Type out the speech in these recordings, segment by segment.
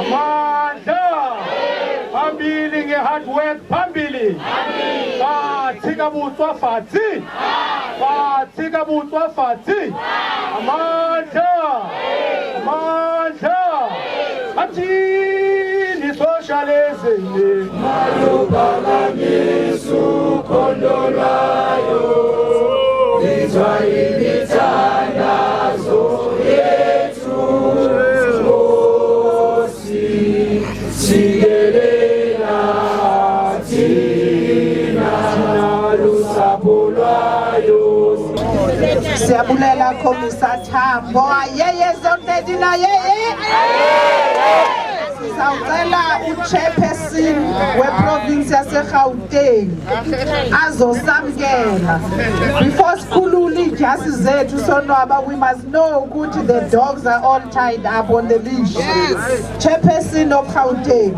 Amandla. Phambili nge-hard work phambili. Bathika butswa fatshe. Bathika butswa fatshe. Amandla. Amandla. Athini socialism. Malubangamisu kondolayo. Izwa imithandazo yethu. Siyabulela Commissar Tambo yeye zonke dina yeye sizawucela uchairperson weprovince yaseGauteng azosamkela before sikhulula ijasi zethu sonwaba. We must know ukuthi the dogs are all tied up on the leash. Chairperson of Gauteng.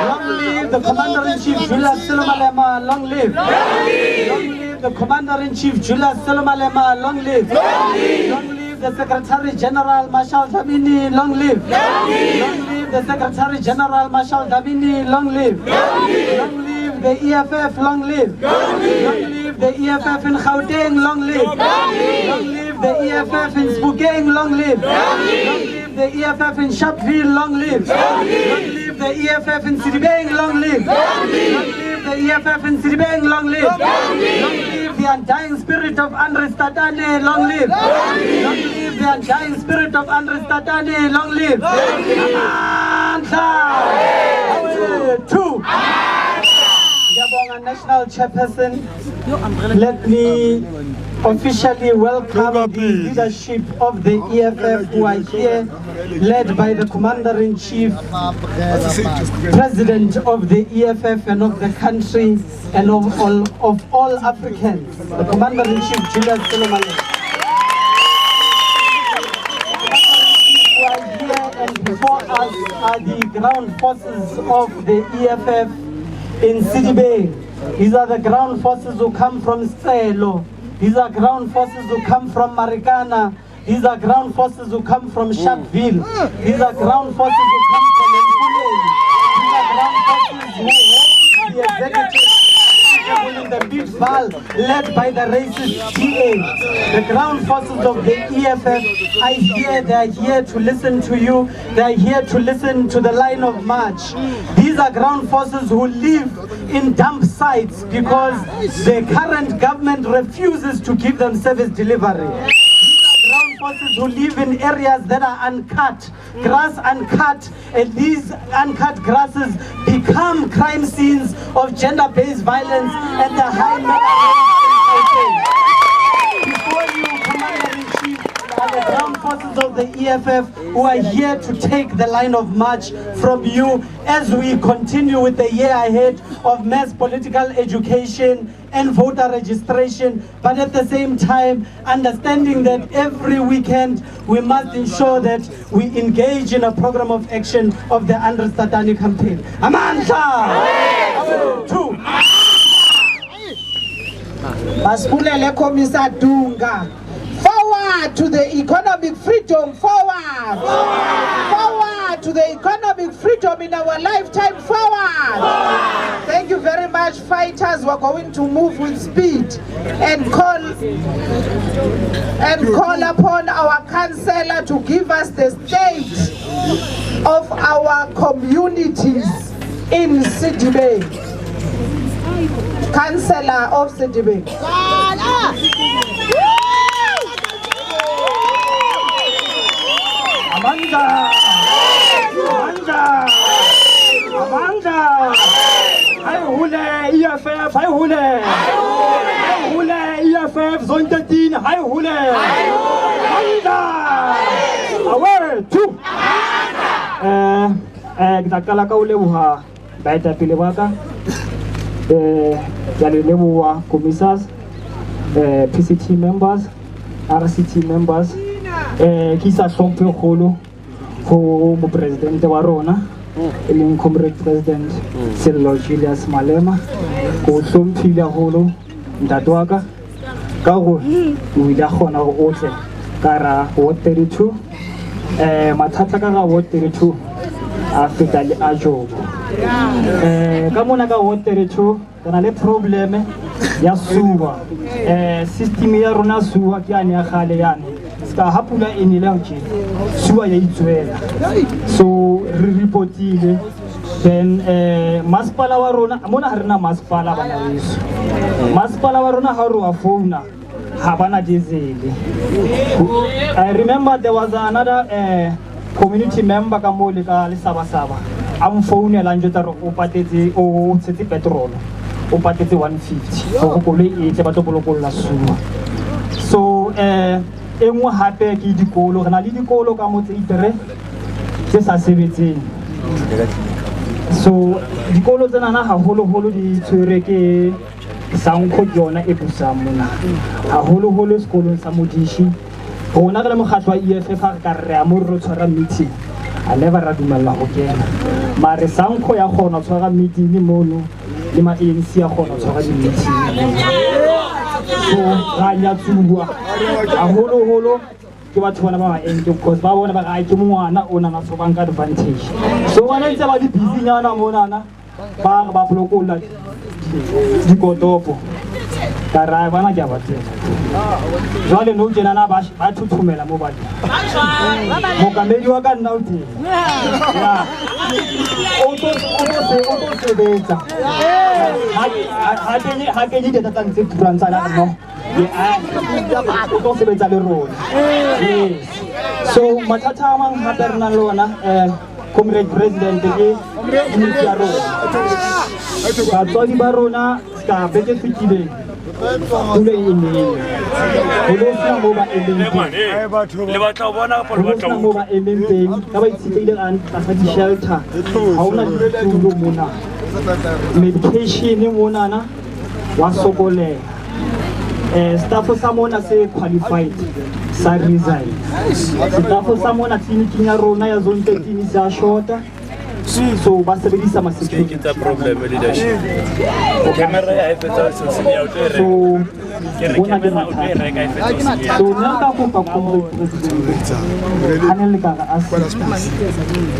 Long live the Commander-in-Chief Julius Solomalema, long live. Long live the Commander-in-Chief Julius Solomalema, long live. Long live the Secretary-General Marshal Dlamini, long live. Long live the Secretary-General Marshal Dlamini, long live. Long live the EFF, long live. Long live the EFF in Gauteng, long live. Long live the EFF in Sebokeng, long live. Long live the EFF in Sharpeville, long live. Long live the EFF in Sidibeng, long live. Long live the EFF in Sidibeng, long live. Long live the undying spirit of Andries Tatane, long live. Long live the undying spirit of Andries Tatane, long live. Two. Yabonga National Chairperson, let me officially welcome the leadership of the EFF who are here, led by the Commander-in-Chief, President of the EFF and of the country and of all Africans, the Commander-in-Chief Julius Solomalema. Who are here and before us are the ground forces of the EFF in Sidibeng. These are the ground forces who come from Selo. These are ground forces who come from Marikana. These are ground forces who come from Sharpeville. These are ground forces who come from Empuleni. These are ground forces who hold the executive in the big val led by the racist DA. The ground forces of the EFF are here. They are here to listen to you. They are here to listen to the line of march. These are ground forces who live in dump sites because the current government refuses to give them service delivery. Ground forces who live in areas that are uncut, grass uncut, and these uncut grasses become crime scenes of gender-based violence and the high before you, Commander-in-Chief, are the ground forces of the EFF who are here to take the line of march from you as we continue with the year ahead of mass political education and voter registration, but at the same time understanding that every weekend we must ensure that we engage in a program of action of the Andries Tatane campaign. Amandla! Two. Masipulele Commissar Dunga. Forward to the economic freedom, forward! Forward to the economic freedom in our lifetime, forward! Thank you very much, fighters. We're going to move with speed and call upon our councillor to give us the state of our communities in Sidibeng. Councillor of Sidibeng. Amanda! Amanda! Amanda! Hai hule EFF, hai hule! Hai hule EFF, zone 13, hai hule! Amanda! Aware, two! Kita kala kau lewuha baita pile waka. Yale lewuha commissars, PCT members, RCT members. Kisa hlompe kholo go mo president wa rona eleng comrade president Julius Malema Ko hlomphile haholo ntate wa ka ka go o ile a kgona go otle ka ra Ward 32 mathata ka ga Ward 32 a feta le a jobo ka mona ka Ward 32 re na le probleme ya sewer system ya rona sewer ke ane ya gale yane ska hapula enile ho tjena sewer ya itswela so re reportile then masipala wa rona mona ha rena masipala bana beso masipala wa rona ha re wa phone ha bana diesel. I remember there was another community member ka mo le ka le Saba am phone la njota re o patetse o tshetse petrol o patetse 150 go koloi e tle ba tlo bolokolla sewer. So engwe hape ke dikolo re na le dikolo ka motse itere tse sa sebetseng. So dikolo tsena na haholo di tshwere ke Sanko yona e busang mona haholo sekolong sa Modishi rona re le mokgatlo wa EFF ka re a mo re tshwara meeting a never ra dumella go kena mare Sanko ya gona tshwara meeting mono le ma ANC ya gona tshwara di meeting so ra nya tsuwa haholo ke batho bona ba eng because ba bona ba ga ke mongwana o nana tsobang ka advantage so bona ntse ba di busy nyana mona na ba blokola dikotopo ka ra bana ke ba tsela jwale no tjena na ba thuthumela mo ba mokamedi wa ka nna o teng o sebetsa ha ke di data tse turantsa na no o tlo sebetsa le rona so mathata a mang hape re na le ona comrade president ke ya rona batswadi ba rona ka beke fitileng pula e nele le sena mo ba eleng le batla ho bona ka le batla mo ba eleng teng ka ba itshitlile a tlasa di shelter ha ona ditulo mona medication mona na wa sokolela staff sa mona se qualified sa resign staff sa mona clinic ya rona ya zone 13 sa shorta so ba sebedisa masecurity ke problem leadership camera ya fetsa sesini ya utlwe re ke re reka fetsa so nna ka go ka go president hanele ka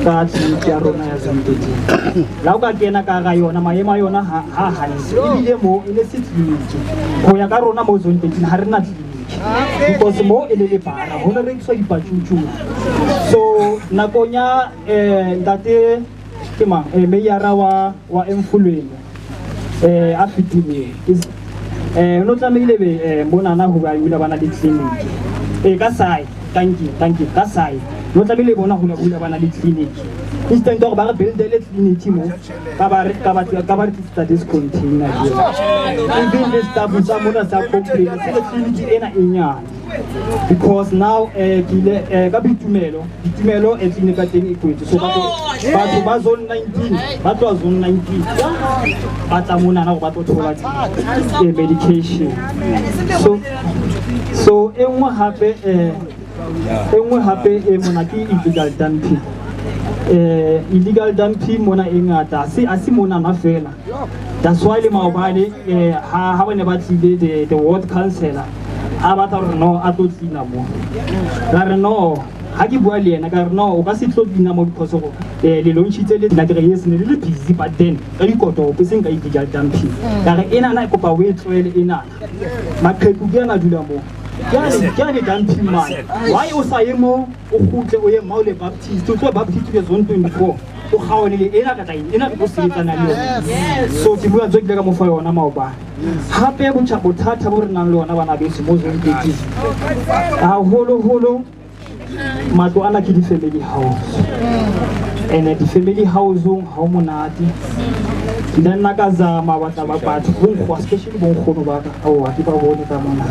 ka ya rona ya zone 13 la o ka kena ka ga yona maema yona ha hanse ile mo ile city go ya ka rona mo zone 13 ha rena because mo ele le bara hona re tswa dipatshutsu so nakonya ntate ke mang meyara wa Emfulweni a fitile no tlamehile be bona na ho ba ile bana le clinic ka sai thank you ka sai no tlamehile bona ho ile bana le clinic instant gore ba re build le clinic mo ka ba re this container even the staff sa mona sa complain se clinic ena enyana because now ka bitumelo e clinic ka teng e kwetse so batho ba zone 19 ba tlo zone 19 ba tla mona na go ba tlo thola medication so engwe hape mona ke illegal dumping illegal dumping mona e ngata a si mona na fela that's why le maobane ha bane ba tlile the ward councillor a batla re no a tlo tlina mo la re no ha ke bua le ena ka re no o ka se tlo tlina mo because go le launchitse le na yes ne le busy but then ka dikoto pe seng ka illegal dumping ka re ena na kopa we tlwele ena maqheku ke na dula mo ke dumping man why o sa yemo o khutle o ye maule baptist o tlo baptist ke zone 24 o khaone ena ka tla ena go sebetsana le yona so ke bua tswe ka mo fa yona maoba hape bothata bo re nang le ona bana beso mo zone 13 haholo matlo ana ke di family house and the family house ha o monate then nakazama batla ba batho go especially bo nkgono ba ka a ke ba bone ka mona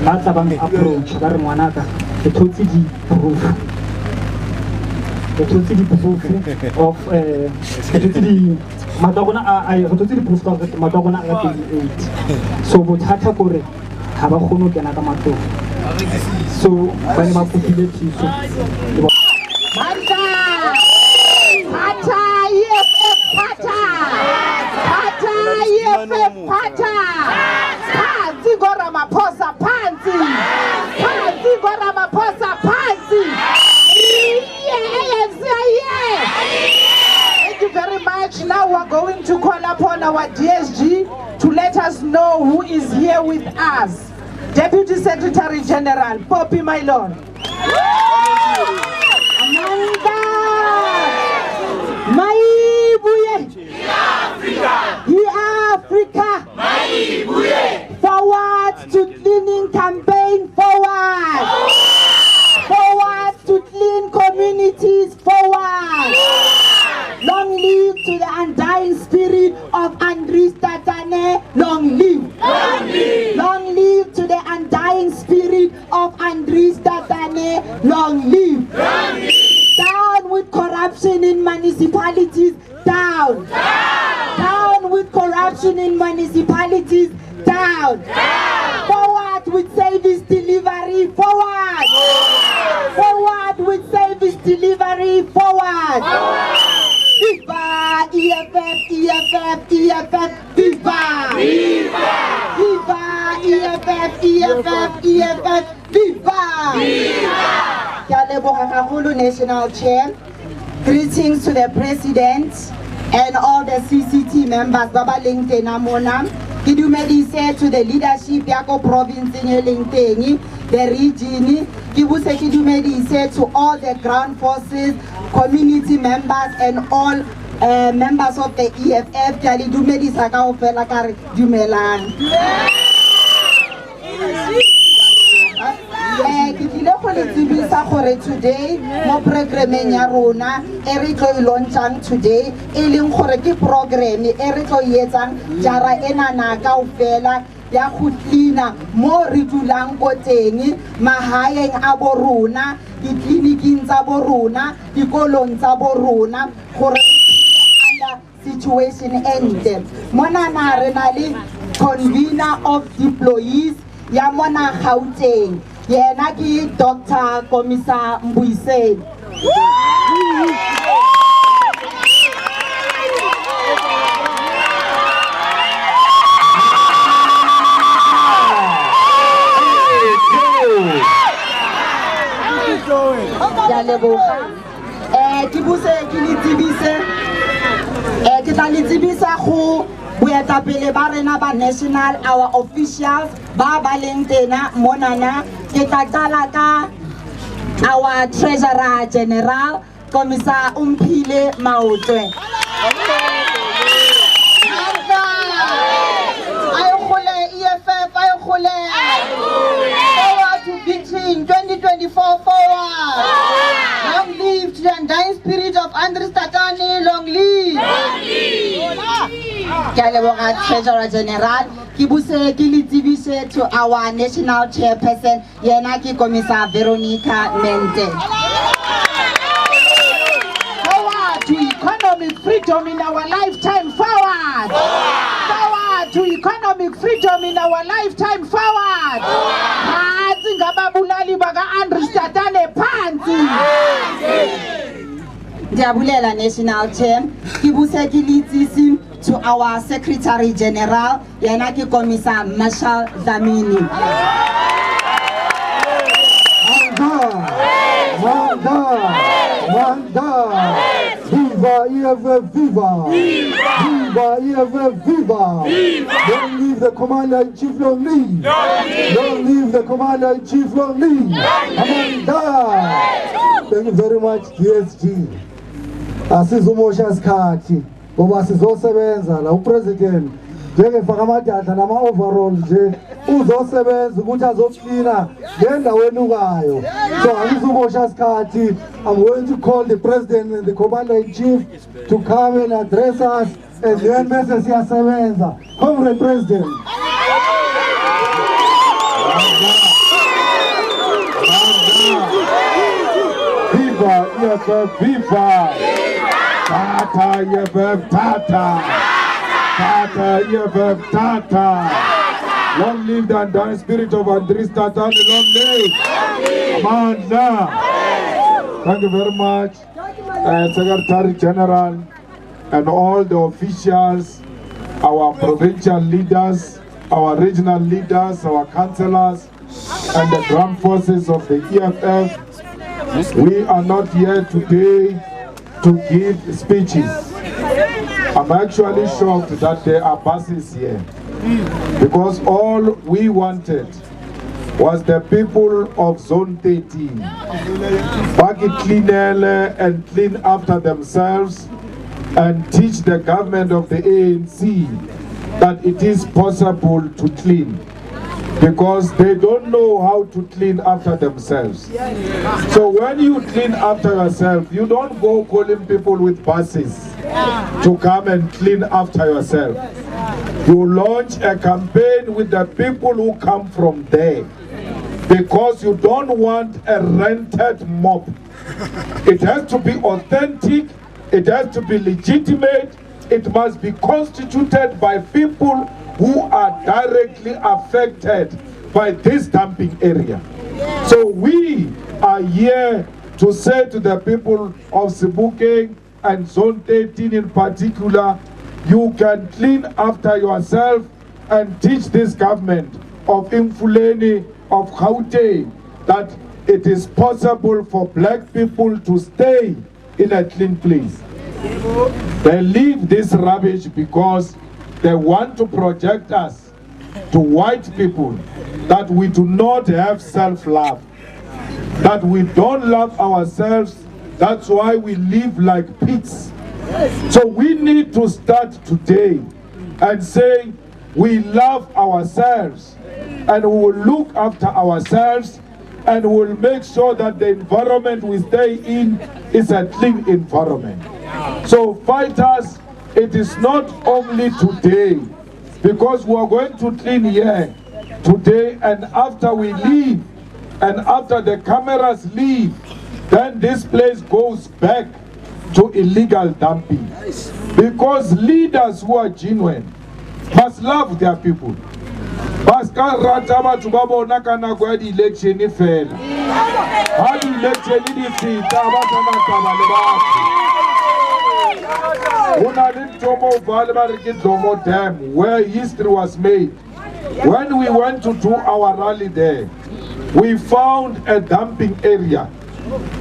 ba tla ba approach ba re ngwanaka ke thotse di proof of ke thotse di matagona a ke thotse di proof of matagona a 28 so bothata gore ha ba kgono kena ka matlo so ba ne ba kopile thiso Pata. Pansi Goramaphosa Pansi. Pansi Goramaphosa Pansi. Yeah. Thank you very much. Now we're going to call upon our DSG to let us know who is here with us. Deputy Secretary General, Poppy, my lord. Amanda! Maibuye! Africa! Forward to cleaning campaign, forward! Forward to clean communities, forward! Long live to the undying spirit of Andries Tatane, long live! Long live! Long live to the undying spirit of Andries Tatane, long live! Long live! Down with corruption in municipalities, down! Down! Down with corruption in municipalities, down! Down! Forward with service delivery, forward! Forward! Forward with service delivery, forward! Forward! Viva EFF, EFF, EFF, viva! Viva! Viva EFF, EFF, EFF, viva! Viva! Kyaleboha National Chair, greetings to the President and all the CCT members, Baba Lengte Namona. Kidumedise to the leadership Yako province in Lengtengi, the region. Kibuse Kidumedise to all the ground forces, community members and all members of the EFF. Kidumedisa Kaofela Kari Dumelan. Today, mo programming ya rona e re tlo launchang today e leng gore ke program e re tlo yetsang jara ena na kaofela ya go tlina mo re dulang ko teng mahaeng a bo rona ditliniking tsa bo rona dikolong tsa bo rona gore under situation ente mona na re na le convener of deployees ya mona Gauteng yena ke Dr. Komisa Mbuiseni. Ya leboga ke buse ke le tsebise ke tla le tsebisa go boetapele ba rena ba national our officials ba ba leng tena monana ke tla qala ka our treasurer general Komisa Umphile Maotwe. EFF forward to victory in 2024 forward. Long live to the undying spirit of Andries Tatane, long live. Long live. Treasurer General Kibuse Kilitibise to our national chairperson Yenaki Komisa Veronica Mente. Forward to economic freedom in our lifetime, forward. Forward to economic freedom in our lifetime, forward. Phansi ngababulali baka Andries Tatane phansi. Ndiyabulela national chair Kibuse Kilitisi to our Secretary General, Yanaki Komisa Marshal Zamini. Manda! Viva EFF, viva! Viva EFF, viva! Long live the Commander-in-Chief, long live! Long live the Commander-in-Chief, long live! Amanda! Thank you very much, DSG. Asizumosha skati. Ngoba sizosebenza la upresident njengefaka amadata nama overall nje uzosebenza ukuthi azoklina ngendaweni ukayo. So angizubosha isikhathi. I'm going to call the president and the commander-in-chief to come and address us and then bese siyasebenza. Comrade President. Viva EFF, viva! Tata EFF, Tata! Tata EFF, Tata! Long live the undying spirit of Andries Tatane, long live! Amanda! Thank you very much, Secretary General and all the officials our provincial leaders, our regional leaders, our councillors, and the ground forces of the EFF. We are not here today to give speeches. I'm actually shocked that there are buses here, because all we wanted was the people of Zone 13 back it clean and clean after themselves, and teach the government of the ANC that it is possible to clean, because they don't know how to clean after themselves. So when you clean after yourself, you don't go calling people with buses to come and clean after yourself. You launch a campaign with the people who come from there, because you don't want a rented mob. It has to be authentic, it has to be legitimate, it must be constituted by people who are directly affected by this dumping area. So we are here to say to the people of Sebokeng and Zone 13 in particular, you can clean after yourself and teach this government of Imfuleni, of Gauteng, that it is possible for black people to stay in a clean place. They leave this rubbish because they want to project us to white people that we do not have self-love, that we don't love ourselves. That's why we live like pigs. So we need to start today and say we love ourselves, and we will look after ourselves, and we will make sure that the environment we stay in is a clean environment. So fighters, it is not only today, because we are going to clean here today, and after we leave, and after the cameras leave, then this place goes back to illegal dumping. Because leaders who are genuine must love their people. Pascal Rataba to Babo Nakana Gwadi election if how do election in the Dam, where history was made. When we went to do our rally there, we found a dumping area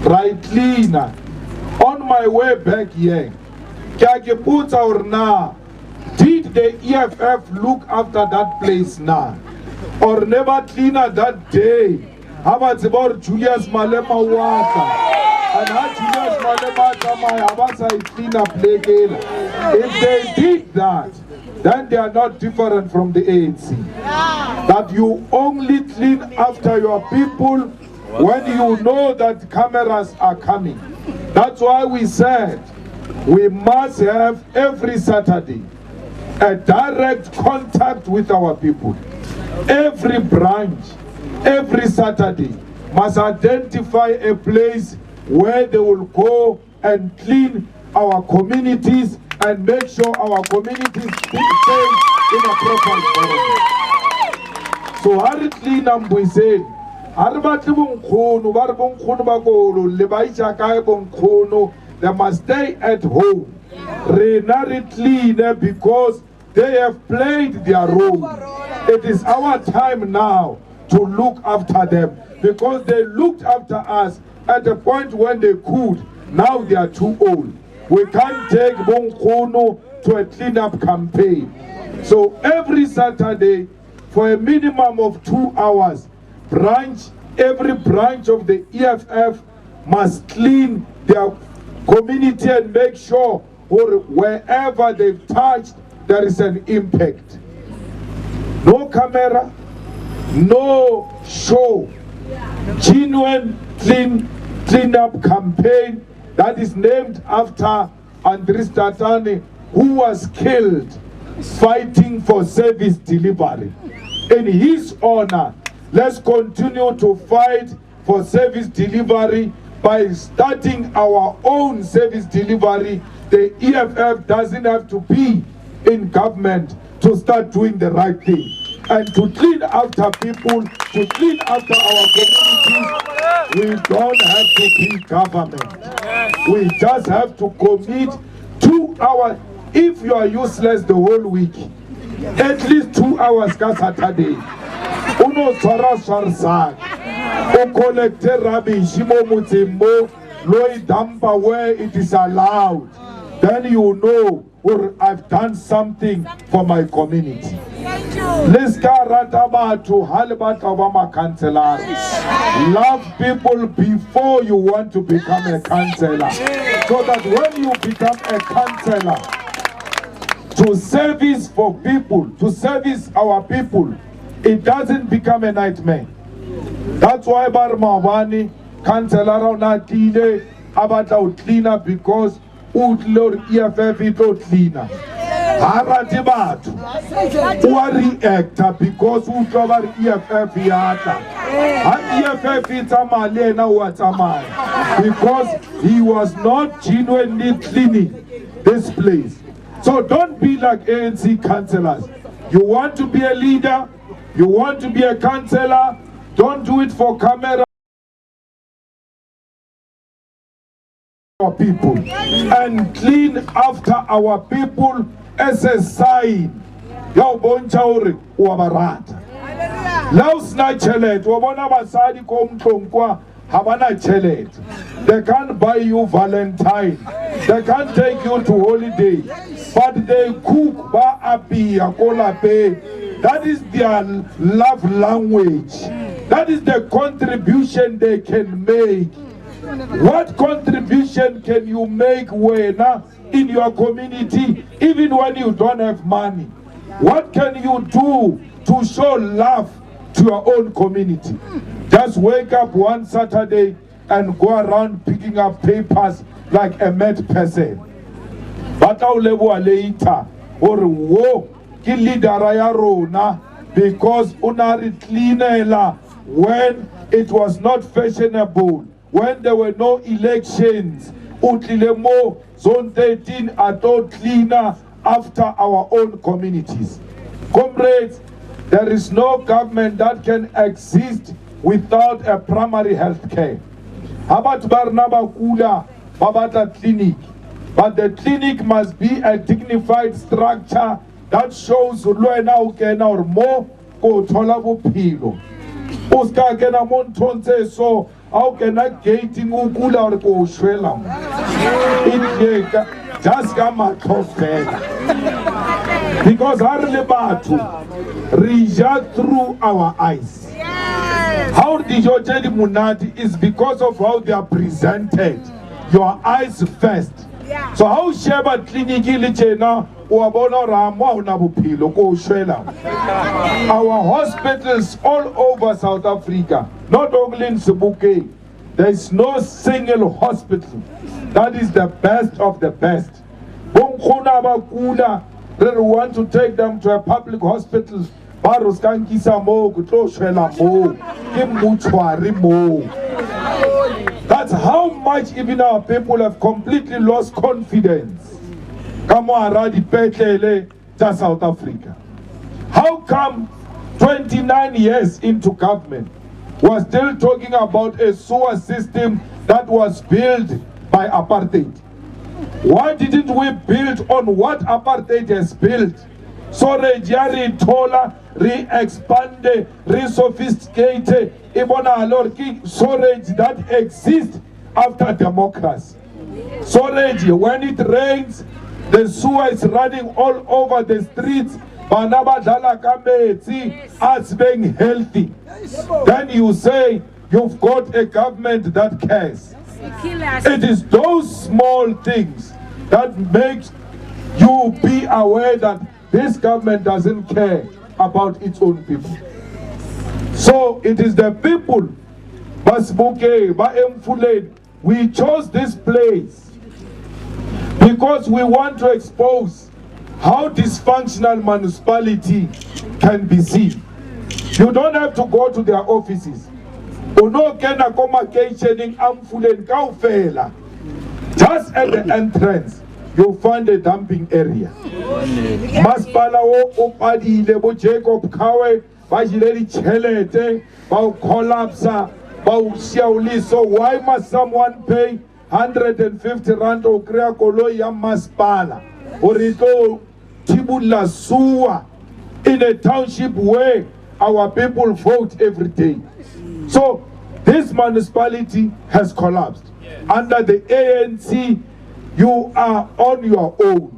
right cleaner. On my way back here, did the EFF look after that place now? Or never cleaner that day? How about Julius Malema water? And how Julius Malema clean up again? If they did that, then they are not different from the ANC. That you only clean after your people when you know that cameras are coming. That's why we said we must have every Saturday a direct contact with our people. Every branch, every Saturday must identify a place where they will go and clean our communities and make sure our communities stay in a proper environment. So how clean am we say? They must stay at home. Clean because they have played their role. It is our time now to look after them, because they looked after us at a point when they could. Now they are too old. We can't take Bonkono to a cleanup campaign. So every Saturday, for a minimum of 2 hours, every branch of the EFF must clean their community and make sure wherever they've touched, there is an impact. No camera, no show. Genuine cleanup campaign that is named after Andries Tatane, who was killed fighting for service delivery. In his honor, let's continue to fight for service delivery by starting our own service delivery. The EFF doesn't have to be in government to start doing the right thing and to clean after people, to clean after our communities. We don't have to be government. We just have to commit 2 hours. If you are useless the whole week, at least 2 hours ka Saturday. Uno swara swarsak. O collect rubbish mo motseng mo, lo e dumpa where it is allowed. Then you know, or I've done something for my community. Let's love people before you want to become a counselor. So that when you become a counselor, to service for people, to service our people, it doesn't become a nightmare. That's why Barmawani, counselor on a delay about our cleaner because Lord EFF is not cleaner. Harati batu reactor because utlover EFF yata and EFF itamale na watamai because he was not genuinely cleaning this place. So don't be like ANC councillors. You want to be a leader, you want to be a councillor, don't do it for camera. Our people and clean after our people as a sign. Yao bonchauri wabarata. Laos na chelet. Wabona basadi komtongwa habana chelet. They can't buy you Valentine. They can't take you to holiday. But they cook ba api akola pay. That is their love language. That is the contribution they can make. What contribution can you make in your community, even when you don't have money? What can you do to show love to your own community? Just wake up one Saturday and go around picking up papers like a mad person. But I'll later or wo ki leader ya rona because unari cleanela when it was not fashionable. When there were no elections, Utlilemo, Zone 13 are all cleaner after our own communities. Comrades, there is no government that can exist without a primary health care. Habat Barnaba Kula, Babata Clinic. But the clinic must be a dignified structure that shows Luena Ukena or more ko Tolabu Pilo. Uska Kena Montonse so. How can I gating ukula or go shwela? Just come at because our lebatu reject through our eyes. How did you tell Munati is because of how they are presented. Your eyes first. So how Sheba Clinic Ilichena Uabona Ramwa Unabupilo go shwela? Our hospitals all over South Africa, not only in Sebokeng, there is no single hospital that is the best of the best. We want to take them to a public hospital. That's how much even our people have completely lost confidence. South Africa. How come 29 years into government, we're still talking about a sewer system that was built by apartheid? Why didn't we build on what apartheid has built? So re-tola, re-expand, re-sophisticate, storage that exists after democracy. Storage, when it rains, the sewer is running all over the streets. As being healthy, then you say you've got a government that cares. It is those small things that make you be aware that this government doesn't care about its own people. So it is the people, we chose this place because we want to expose how dysfunctional municipality can be seen. You don't have to go to their offices. Just at the entrance, you'll find a dumping area. Masipala opadile bo Jacob Kawe bajileli chelete ba collapse ba so why must someone pay 150 rand o krea koloi ya masipala or ito tibula suwa in a township where our people vote every day. So this municipality has collapsed. Under the ANC, you are on your own.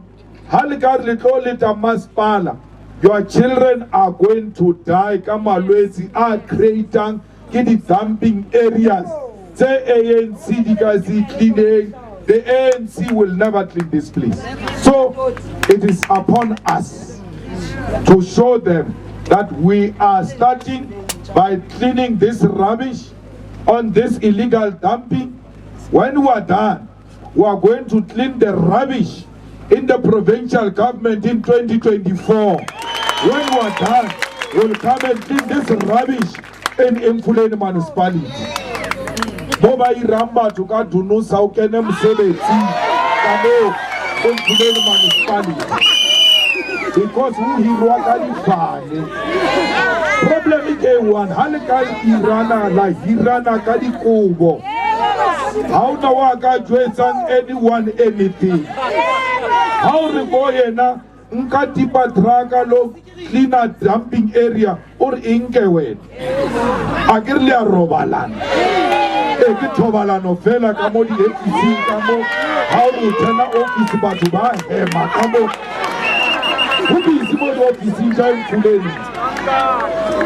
Your children are going to die. Kamalwezi are creating the dumping areas. Say ANC cleaning. The ANC will never clean this place. So it is upon us to show them that we are starting by cleaning this rubbish on this illegal dumping. When we are done, we are going to clean the rubbish in the provincial government in 2024. When we are done, we'll come and clean this rubbish in Mfuleni municipality. Boba iramba tuka dunu saukene msebeti kamo Mfuleni municipality. Because who he wakali fane. Problem is one, halekali irana la irana kali kubo. How the waka dressing anyone anything? How the boy na nkatipa traga lo cleaner dumping area or inkewe? Agirlia robalan. Eki tobalano fela kamo di FCC kamo. How the tena office batuba ema kamo. Who is the office in Fuleni?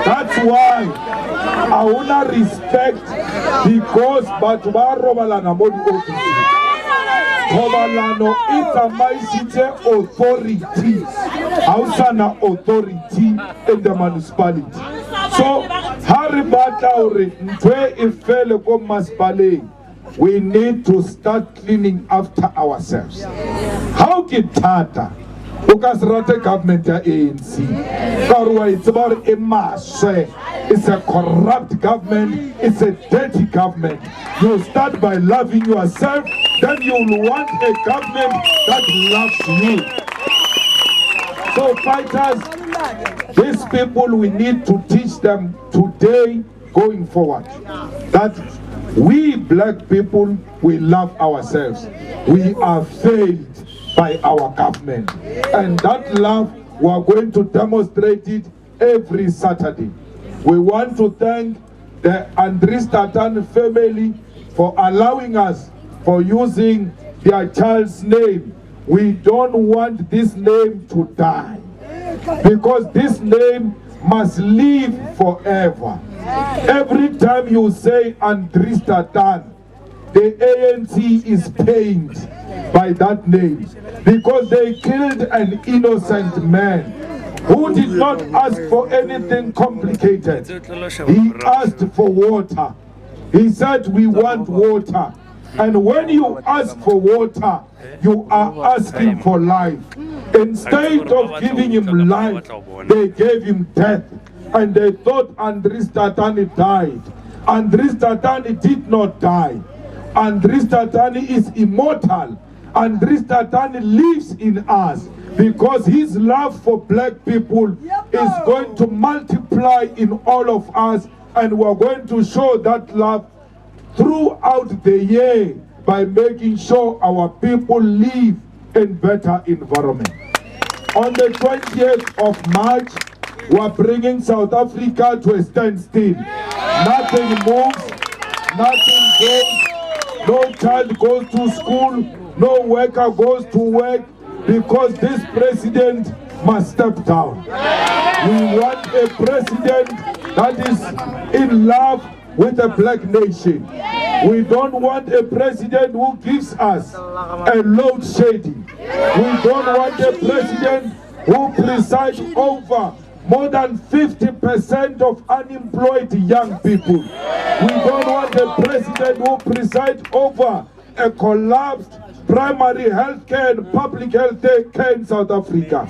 That's why I wanna respect because Batuba Robalana Modi office. Robalano is a Maisite authority, Hausana authority in the municipality. So Haribata Ore Ntwe Ifele Ko Maspale, we need to start cleaning after ourselves. How can Tata? Ukasrate government ya ANC. Karwa it's about a mass. It's a corrupt government. It's a dirty government. You start by loving yourself, then you will want a government that loves you. So fighters, these people, we need to teach them today going forward that we black people, we love ourselves. We are failed by our government, and that love we are going to demonstrate it every Saturday. We want to thank the Andries Tatane family for allowing us for using their child's name. We don't want this name to die because this name must live forever. Every time you say Andries Tatane, the ANC is pained by that name because they killed an innocent man who did not ask for anything complicated. He asked for water. He said, we want water. And when you ask for water, you are asking for life. Instead of giving him life, they gave him death. And they thought Andries Tatane died. Andries Tatane did not die. Andries Tatane is immortal. Andries Tatane lives in us because his love for black people is going to multiply in all of us, and we're going to show that love throughout the year by making sure our people live in better environment. On the 20th of March, we're bringing South Africa to a standstill. Nothing moves, nothing goes. No child goes to school, no worker goes to work because this president must step down. We want a president that is in love with the black nation. We don't want a president who gives us a load shedding. We don't want a president who presides over more than 50% of unemployed young people. We don't want a president who presides over a collapsed primary health care and public health care in South Africa.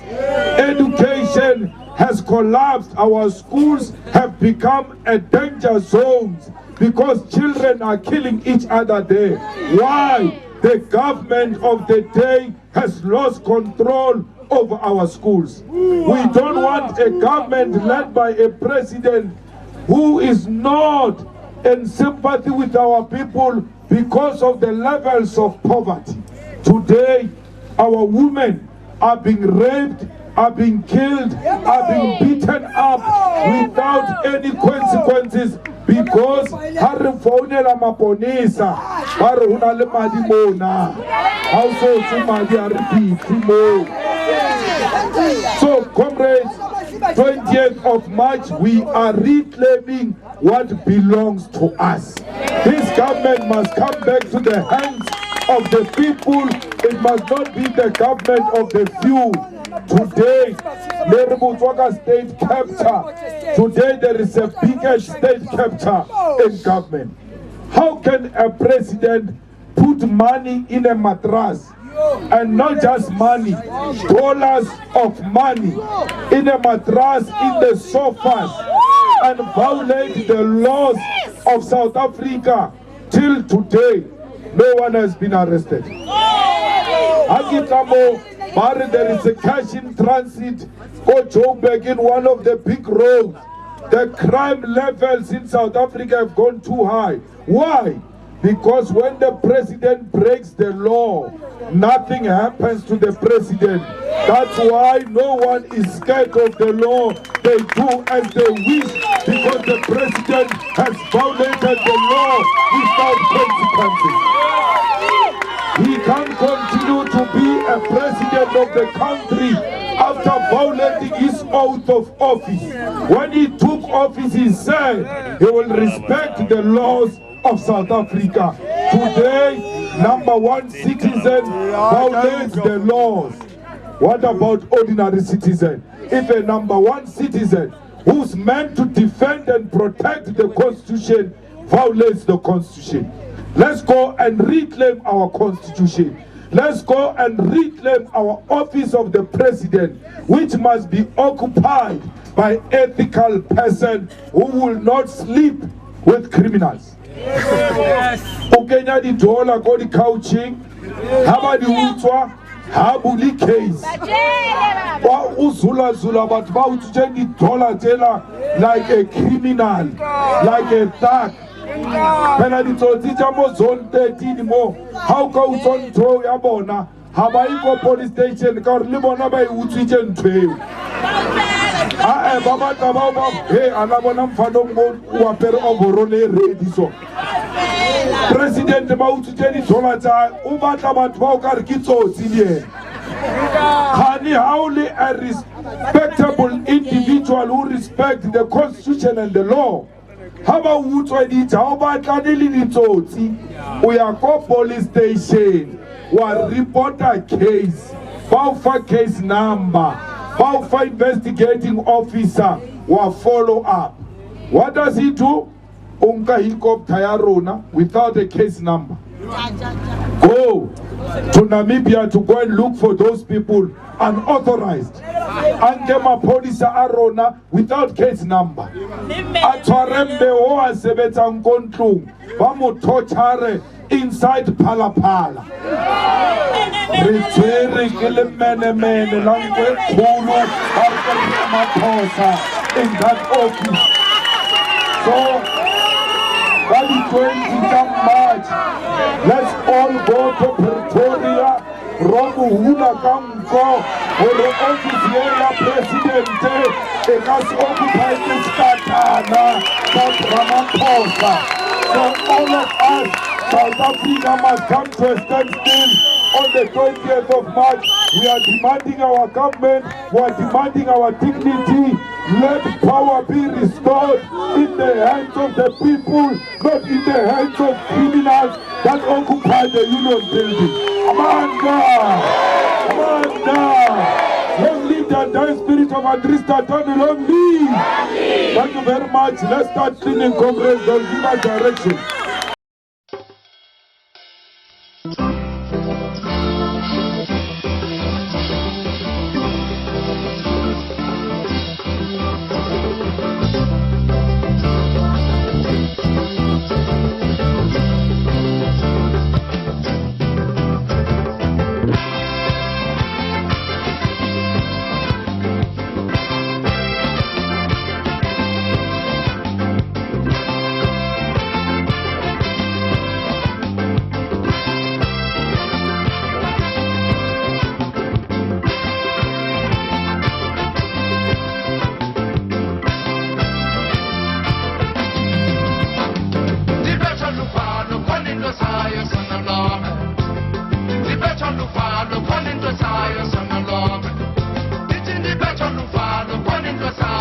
Education has collapsed. Our schools have become a danger zone because children are killing each other there. Why? The government of the day has lost control over our schools. We don't want a government led by a president who is not in sympathy with our people because of the levels of poverty. Today, our women are being raped, are being killed, are being beaten. without any consequences because Harry Fonela Maponisa, Haruna Lemadi Mona, also Sumadi Aripi, So, comrades, 20th of March, we are reclaiming what belongs to us. This government must come back to the hands of the people. It must not be the government of the few. Today, Leributwaka state capture. Today, there is a bigger state capture in government. How can a president put money in a mattress? And not just money, dollars of money in a mattress, in the sofas, and violate the laws of South Africa. Till today, no one has been arrested. Agitamo, Mari, there is a cash in transit. Go Joburg in one of the big roads. The crime levels in South Africa have gone too high. Why? Because when the president breaks the law, nothing happens to the president. That's why no one is scared of the law. They do as they wish because the president has violated the law without consequences. He can't continue to be a president of the country after violating his oath of office. When he took office, he said he will respect the laws of South Africa. Today, number one citizen violates the laws. What about ordinary citizen? If a number one citizen who's meant to defend and protect the Constitution violates the Constitution, let's go and reclaim our Constitution. Let's go and reclaim our office of the president, which must be occupied by ethical person who will not sleep with criminals. Ukenya di dollar go di couching, haba di utwa, habu li case. Wa uzula zula but ba utuje di dollar tela like a criminal, like a thug. Pena di toti jamo zone 13 mo. How ka uton throw ya bona? Haba iko police station ka li bona ba utuje ntwe. Baba Tababa, hey, Alabonam Fadom Waper Oborone Rediso. President Mautini Solata, Ubatabat Vokar Kitso Tilie. Hani Howley, a respectable individual who respects the Constitution and the law. How about Woodway? How about Kadili Toti? We are called police station. We report a case. Power case number. Power investigating officer will follow up. What does he do? Unka hikop tayarona without a case number. Go to Namibia to go and look for those people unauthorized. Angema police arona without case number. Atwarembe oa sebeta nkontlu. Vamu torture inside Palapala. Returning mene langwe kulu in that office. So that is 20th March. Let's all go to Pretoria. Romu huna kamko ore office ya presidente ekas occupy this Tatane Ramaphosa. So all of us, South Africa must come to a standstill. On the 20th of March, we are demanding our government, we are demanding our dignity. Let power be restored in the hands of the people, not in the hands of criminals that occupy the Union building. Amanda! Long live the dying spirit of Andries Tatane, long live! Thank you very much. Let's start cleaning Congress, don't give us direction.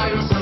Fire,